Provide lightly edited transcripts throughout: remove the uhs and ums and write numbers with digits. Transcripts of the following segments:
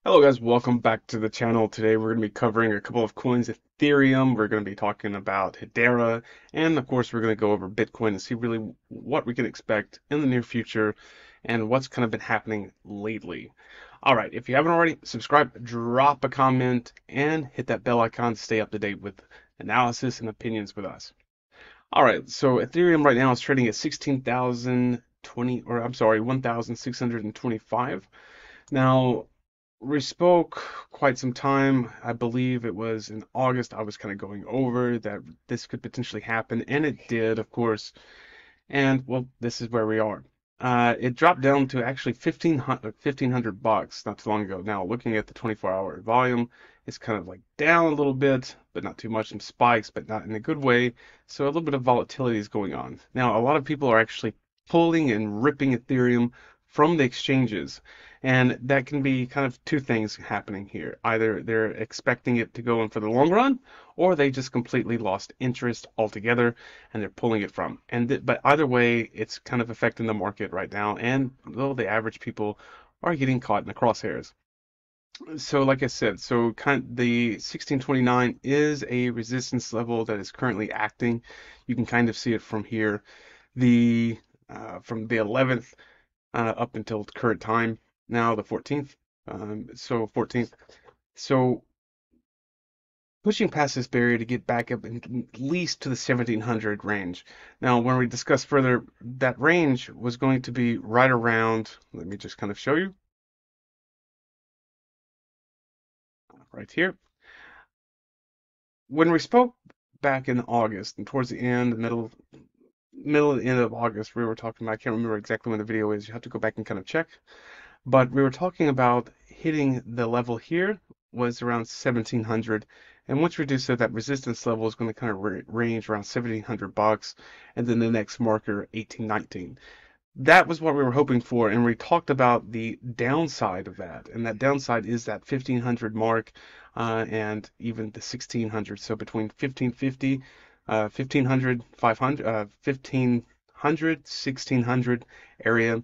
Hello guys, welcome back to the channel. Today we're going to be covering a couple of coins, Ethereum, we're going to be talking about Hedera, and of course we're going to go over Bitcoin and see really what we can expect in the near future and what's kind of been happening lately. Alright, if you haven't already, subscribe, drop a comment, and hit that bell icon to stay up to date with analysis and opinions with us. Alright, so Ethereum right now is trading at 1,625. Now, we spoke quite some time. I believe it was in August. I was kind of going over that this could potentially happen, and it did, of course. And well, this is where we are. It dropped down to actually 1,500 bucks not too long ago. Now, looking at the 24-hour volume, it's kind of like down a little bit, but not too much. Some spikes, but not in a good way. So a little bit of volatility is going on. Now, a lot of people are actually pulling and ripping Ethereum from the exchanges. And that can be kind of two things happening here. Either they're expecting it to go in for the long run, or they just completely lost interest altogether and they're pulling it from. But either way, it's kind of affecting the market right now, and though the average people are getting caught in the crosshairs. So, like I said, the 1629 is a resistance level that is currently acting. You can kind of see it from here. The From the 11th up until the current time, now the 14th. 14th. So pushing past this barrier to get back up at least to the 1700 range. Now, when we discuss further, that range was going to be right around, let me just kind of show you right here. When we spoke back in August and towards the end, the middle and end of August, we were talking about, I can't remember exactly when the video is, you have to go back and kind of check. But we were talking about hitting the level here was around 1700, and once reduced to that resistance level is going to kind of range around 1700 bucks, and then the next marker 1819. That was what we were hoping for, and we talked about the downside of that, and that downside is that 1500 mark, and even the 1600. So between 1550, 1500, 500, 1500, 1600 area.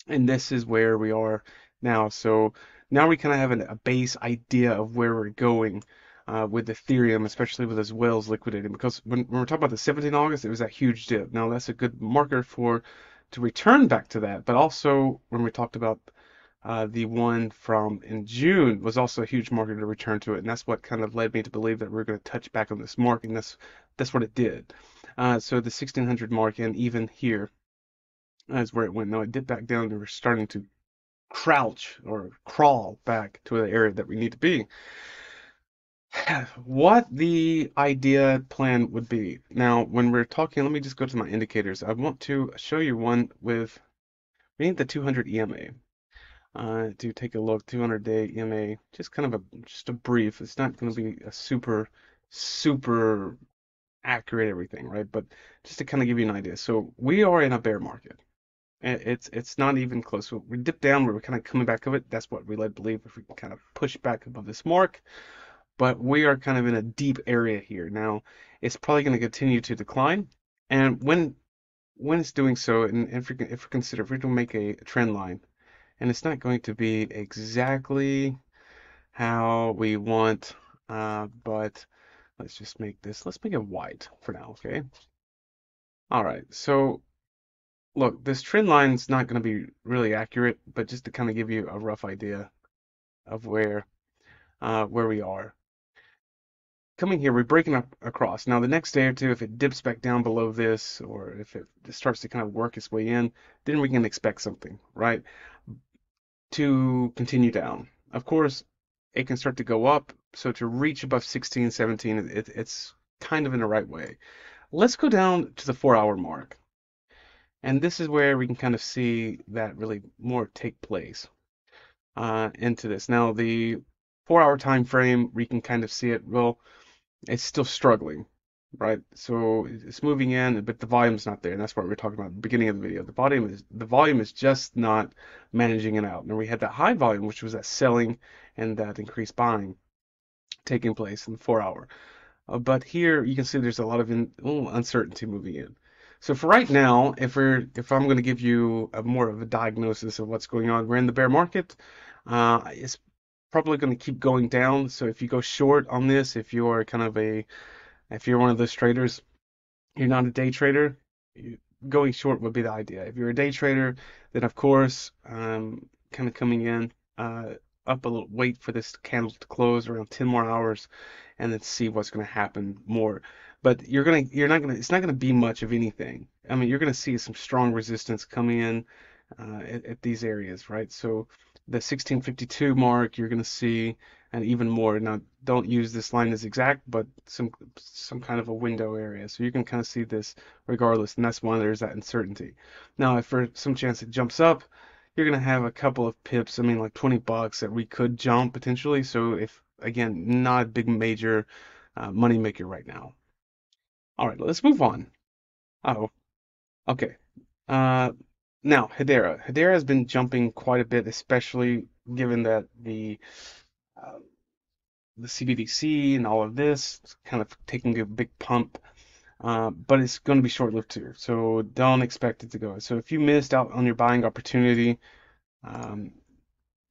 And this is where we are now. So now we kind of have a base idea of where we're going with Ethereum, especially with those whales liquidating. Because when we're talking about the 17th August, it was that huge dip. Now that's a good marker for to return back to that. But also when we talked about the one from in June was also a huge marker to return to it, and that's what kind of led me to believe that we're going to touch back on this mark, and that's what it did. So the 1600 mark, and even here is where it went. Now it dipped back down, and we're starting to crouch or crawl back to the area that we need to be. What the idea plan would be. Now, when we're talking, let me just go to my indicators. I want to show you one with, we need the 200 EMA. To take a look, 200-day EMA, just kind of just a brief. It's not going to be a super accurate everything, right? But just to kind of give you an idea. So we are in a bear market. It's not even close. So we dipped down, we were kind of coming back of it. That's what we led believe if we can kind of push back above this mark. But we are kind of in a deep area here. Now, it's probably going to continue to decline. And when it's doing so, and if we don't make a trend line, and it's not going to be exactly how we want, but let's make it white for now, okay? All right, so look, this trend line's not going to be really accurate, but just to kind of give you a rough idea of where we are. Coming here, we're breaking up across. Now, the next day or two, if it dips back down below this, or if it starts to kind of work its way in, then we can expect something, right? To continue down. Of course, it can start to go up. So to reach above 16, 17, it's kind of in the right way. Let's go down to the 4-hour mark. And this is where we can kind of see that really more take place into this. Now, the 4-hour time frame, we can kind of see it. Well, it's still struggling, right? So it's moving in, but the volume's not there, and that's what we were talking about at the beginning of the video. The volume is just not managing it out. And we had that high volume, which was that selling and that increased buying taking place in the 4-hour. But here you can see there's a lot of little uncertainty moving in. So for right now, if I'm going to give you more of a diagnosis of what's going on, we're in the bear market. It's probably going to keep going down. So if you go short on this, if you're one of those traders, you're not a day trader, going short would be the idea. If you're a day trader, then of course, kind of coming in up a little, wait for this candle to close around 10 more hours, and then see what's going to happen more. But it's not gonna be much of anything. I mean, you're gonna see some strong resistance coming in at these areas, right? So the 1652 mark, you're gonna see, and even more. Now, don't use this line as exact, but some kind of a window area. So you can kind of see this regardless, and that's why there's that uncertainty. Now, if for some chance it jumps up, you're gonna have a couple of pips. I mean, like 20 bucks that we could jump potentially. So if again, not a big major money maker right now. All right, let's move on. Oh, okay. Uh, Now Hedera. Hedera has been jumping quite a bit, especially given that uh, the CBDC and all of this is kind of taking a big pump. But it's going to be short-lived too, so don't expect it to go. So if you missed out on your buying opportunity, um,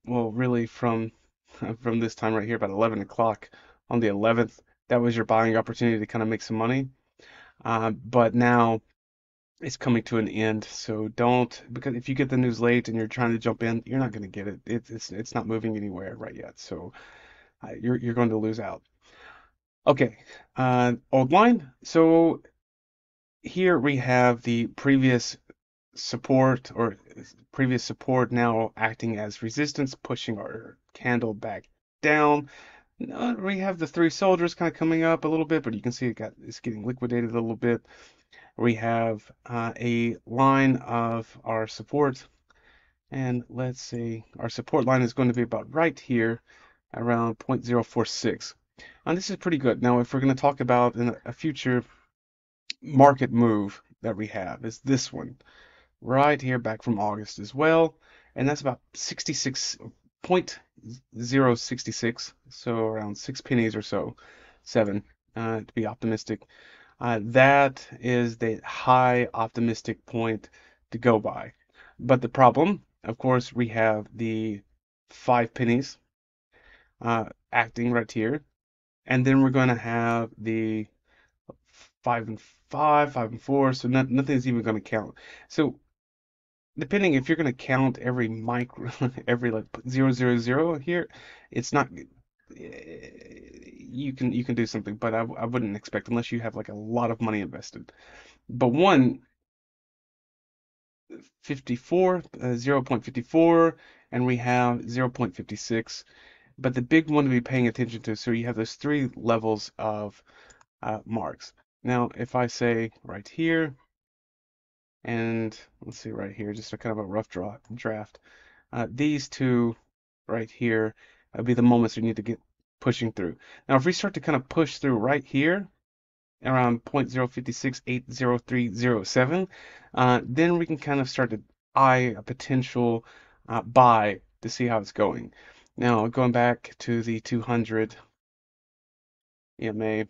well, really from this time right here, about 11 o'clock on the 11th, that was your buying opportunity to kind of make some money. But now it's coming to an end, so don't, because if you get the news late and you're trying to jump in, you're not going to get it. It's not moving anywhere right yet, so you're going to lose out. Okay, old line. So here we have the previous support now acting as resistance, pushing our candle back down. We have the three soldiers kind of coming up a little bit, but you can see it's getting liquidated a little bit. We have a line of our support, and let's see, our support line is going to be about right here around 0.046. And this is pretty good. Now, if we're going to talk about in a future market move that we have, is this one right here back from August as well, and that's about 66.066, so around 6 pennies or so, seven to be optimistic. That is the high optimistic point to go by. But the problem, of course, we have the 5 pennies acting right here, and then we're going to have the 5 and 5, 5 and 4, so nothing's even going to count. So depending if you're going to count every micro, every like 000 here, it's not. You can do something, but I wouldn't expect unless you have like a lot of money invested. But one 54, 0.54, and we have 0.56. But the big one to be paying attention to, so you have those three levels of marks. Now, if I say right here, and let's see right here, just a kind of a rough draft. These two right here would be the moments we need to get pushing through. Now, if we start to kind of push through right here, around 0.056800307, then we can kind of start to eye a potential buy to see how it's going. Now, going back to the 200 EMA,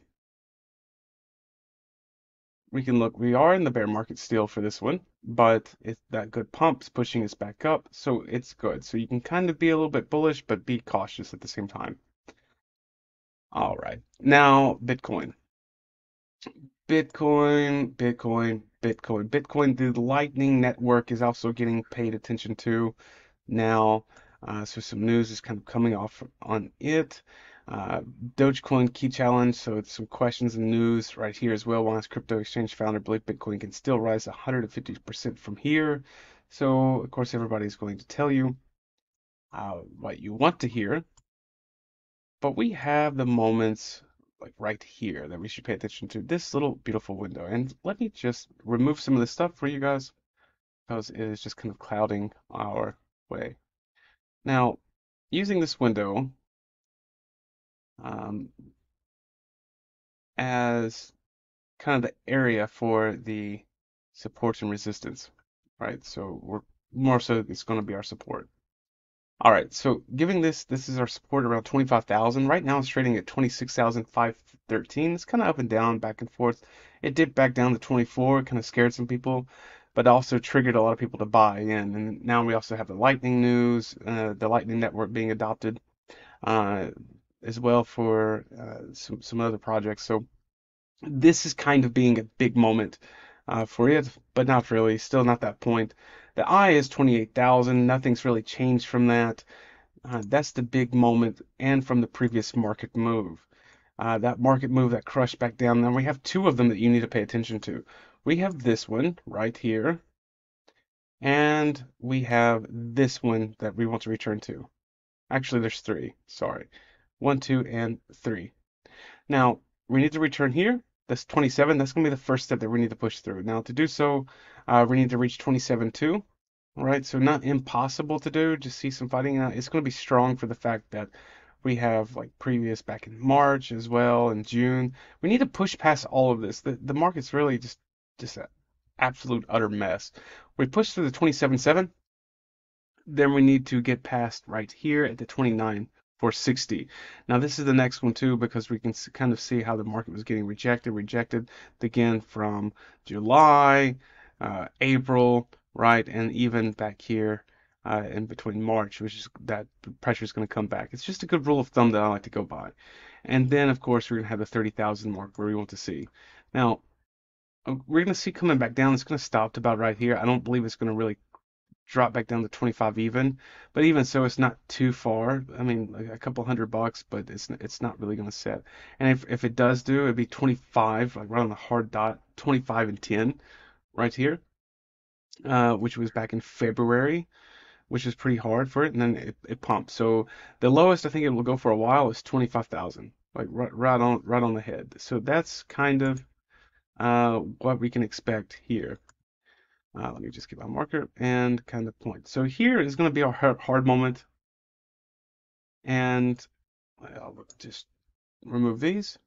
we can look, we are in the bear market still for this one, but it's that good pump's pushing us back up, so it's good. So you can kind of be a little bit bullish, but be cautious at the same time. All right, now Bitcoin. Bitcoin. The Lightning Network is also getting paid attention to now. So some news is kind of coming off on it. Uh, Dogecoin key challenge. So it's some questions and news right here as well. Once crypto exchange founder believe Bitcoin can still rise 150% from here. So of course everybody's going to tell you what you want to hear. But we have the moments like right here that we should pay attention to. This little beautiful window. And let me just remove some of this stuff for you guys because it is just kind of clouding our way. Now, using this window um, as kind of the area for the support and resistance, right? So we're more so it's going to be our support. All right, so giving this is our support around 25,000. Right now it's trading at 26,513. It's kind of up and down, back and forth. It dipped back down to 24. It kind of scared some people, but also triggered a lot of people to buy in. And now we also have the Lightning news, the Lightning Network being adopted. uh, as well for some other projects. So this is kind of being a big moment for it, but not really. Still not that point. The I is 28,000. Nothing's really changed from that. That's the big moment, and from the previous market move. That market move that crushed back down. Now we have two of them that you need to pay attention to. We have this one right here, and we have this one that we want to return to. Actually, there's three. Sorry. One, two, and three. Now, we need to return here. That's 27. That's going to be the first step that we need to push through. Now, to do so, we need to reach 27 too. All right, so not impossible to do. Just see some fighting. It's going to be strong for the fact that we have like previous back in March as well and June. We need to push past all of this. The market's really just an absolute utter mess. We push through the 27.7, then we need to get past right here at the 29,460. Now this is the next one too because we can kind of see how the market was getting rejected again from July, April, right, and even back here in between March, which is that pressure is going to come back. It's just a good rule of thumb that I like to go by. And then of course we're going to have the 30,000 mark where we want to see. Now we're going to see coming back down. It's going to stop to about right here. I don't believe it's going to really drop back down to 25 even, but even so, it's not too far. I mean, like a couple $100, but it's not really going to set. And if it does do, it'd be 25, like right on the hard dot, 25 and 10 right here, which was back in February, which is pretty hard for it, and then it pumps. So the lowest I think it will go for a while is 25,000, like right on the head. So that's kind of what we can expect here. Let me just get my marker and kind of point. So here is going to be our hard moment, and I'll just remove these.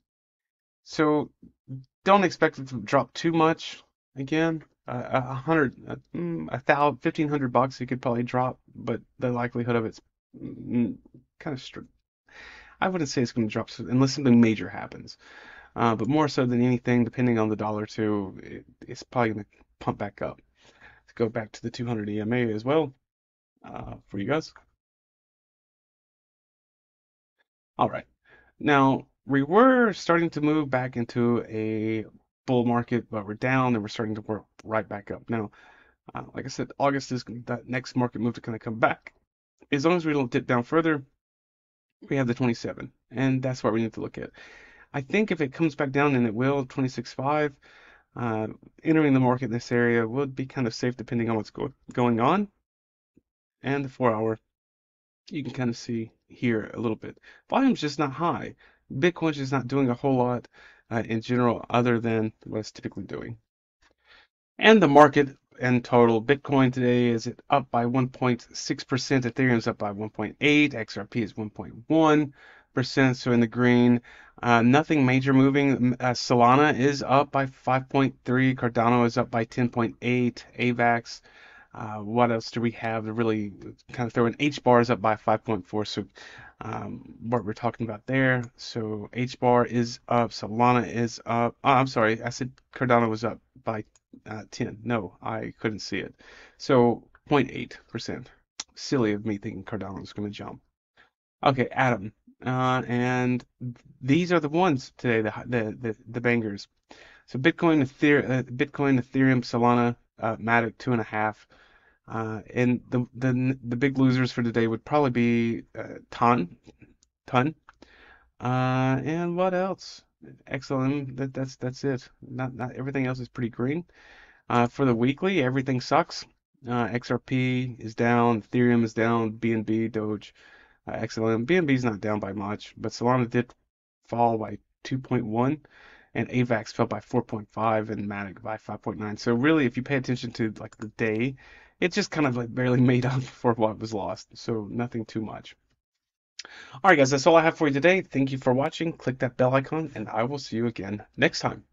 So don't expect it to drop too much. Again, $1,500 it could probably drop, but the likelihood of it's kind of strict. I wouldn't say it's going to drop unless something major happens. But more so than anything, depending on the dollar too, it's probably going to pump back up. Let's go back to the 200 EMA as well for you guys. All right. Now, we were starting to move back into a bull market, but we're down and we're starting to work right back up. Now, like I said, August is that next market move to kind of come back. As long as we don't dip down further, we have the 27, and that's what we need to look at. I think if it comes back down, and it will, 26.5, uh, entering the market in this area would be kind of safe depending on what's going on. And the 4 hour, you can kind of see here a little bit. Volume's just not high. Bitcoin's just not doing a whole lot in general other than what it's typically doing. And the market in total, Bitcoin today is up by 1.6%, Ethereum's up by 1.8, XRP is 1.1%, so in the green. Nothing major moving. Solana is up by 5.3, Cardano is up by 10.8, AVAX. What else do we have to really kind of throw in? H bar is up by 5.4, so what we're talking about there. So H bar is up, Solana is up. Oh, I'm sorry, I said Cardano was up by 10. No, I couldn't see it. So 0.8%. Silly of me thinking Cardano was going to jump. Okay, Atom. And these are the ones today, the bangers. So Bitcoin, Ethereum, Solana, Matic 2.5. And the big losers for today would probably be Ton. And what else? XLM. That's it. Not everything else is pretty green. For the weekly, everything sucks. XRP is down, Ethereum is down, BNB, Doge, XLM. BNB is not down by much, but Solana did fall by 2.1, and AVAX fell by 4.5, and Matic by 5.9. So really, if you pay attention to like the day, it just kind of like barely made up for what was lost. So nothing too much. All right, guys, that's all I have for you today. Thank you for watching. Click that bell icon, and I will see you again next time.